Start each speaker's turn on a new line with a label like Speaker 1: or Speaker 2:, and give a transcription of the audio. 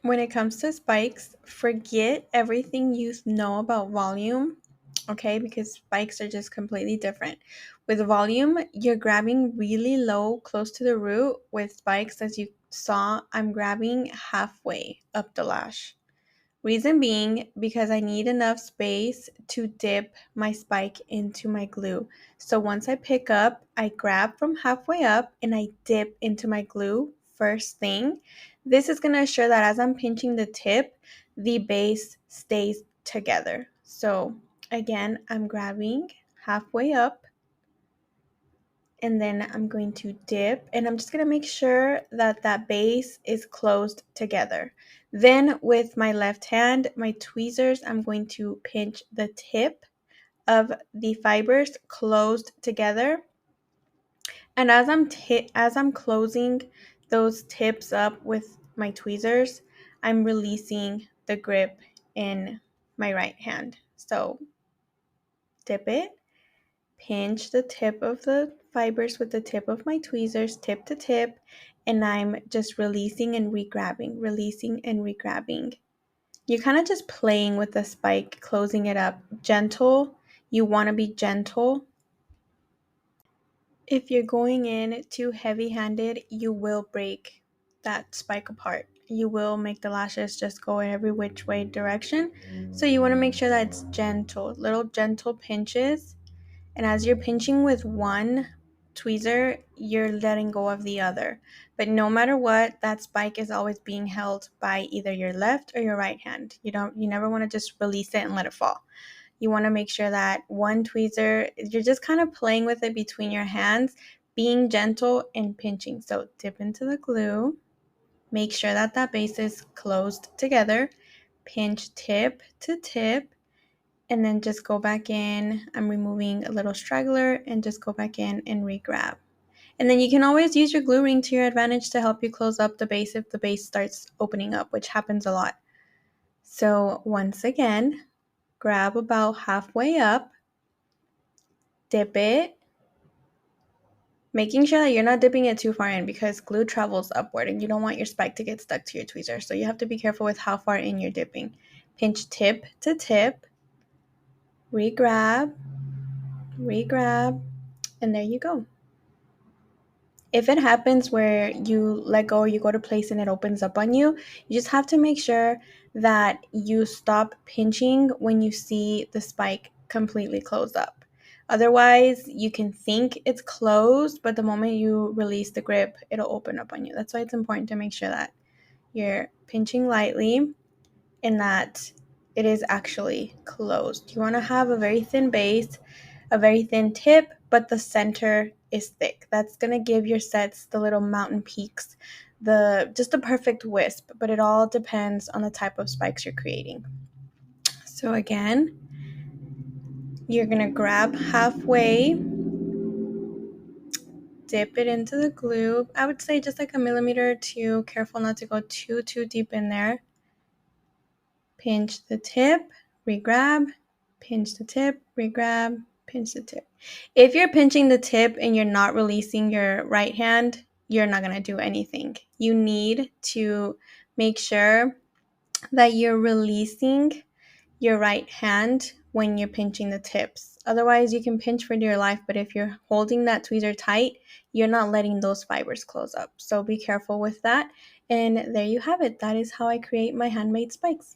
Speaker 1: When it comes to spikes, forget everything you know about volume, okay? Because spikes are just completely different. With volume, you're grabbing really low, close to the root. With spikes, as you saw, I'm grabbing halfway up the lash. Reason being, because I need enough space to dip my spike into my glue. So once I pick up, I grab from halfway up and I dip into my glue first thing. This is going to assure that as I'm pinching the tip, the base stays together. So again, I'm grabbing halfway up and then I'm going to dip and I'm just going to make sure that that base is closed together. Then with my left hand, my tweezers, I'm going to pinch the tip of the fibers closed together. And as I'm closing those tips up with my tweezers, I'm releasing the grip in my right hand. So dip it, pinch the tip of the fibers with the tip of my tweezers, tip to tip, and I'm just releasing and re-grabbing, releasing and re-grabbing. You're kind of just playing with the spike, closing it up. Gentle. You want to be gentle. If you're going in too heavy-handed, you will break that spike apart. You will make the lashes just go in every which way direction. So you want to make sure that it's gentle, little gentle pinches. And as you're pinching with one tweezer, you're letting go of the other. But no matter what, that spike is always being held by either your left or your right hand. You never want to just release it and let it fall. You want to make sure that one tweezer, you're just kind of playing with it between your hands, being gentle and pinching. So dip into the glue, make sure that that base is closed together, pinch tip to tip, and then just go back in. I'm removing a little straggler and just go back in and re-grab. And then you can always use your glue ring to your advantage to help you close up the base if the base starts opening up, which happens a lot. So once again, grab about halfway up, dip it, making sure that you're not dipping it too far in because glue travels upward and you don't want your spike to get stuck to your tweezer. So you have to be careful with how far in you're dipping. Pinch tip to tip, re-grab, re-grab, and there you go. If it happens where you let go, you go to place and it opens up on you, you just have to make sure that you stop pinching when you see the spike completely closed up. Otherwise, you can think it's closed, but the moment you release the grip, it'll open up on you. That's why it's important to make sure that you're pinching lightly and that it is actually closed. You want to have a very thin base, a very thin tip, but the center is thick. That's going to give your sets the little mountain peaks, just a perfect wisp, but it all depends on the type of spikes you're creating. So again, you're going to grab halfway, dip it into the glue. I would say just like a millimeter or two, careful not to go too deep in there. Pinch the tip, re-grab, pinch the tip, re-grab, pinch the tip. If you're pinching the tip and you're not releasing your right hand, you're not going to do anything. You need to make sure that you're releasing your right hand when you're pinching the tips. Otherwise, you can pinch for dear life, but if you're holding that tweezer tight, you're not letting those fibers close up. So be careful with that. And there you have it. That is how I create my handmade spikes.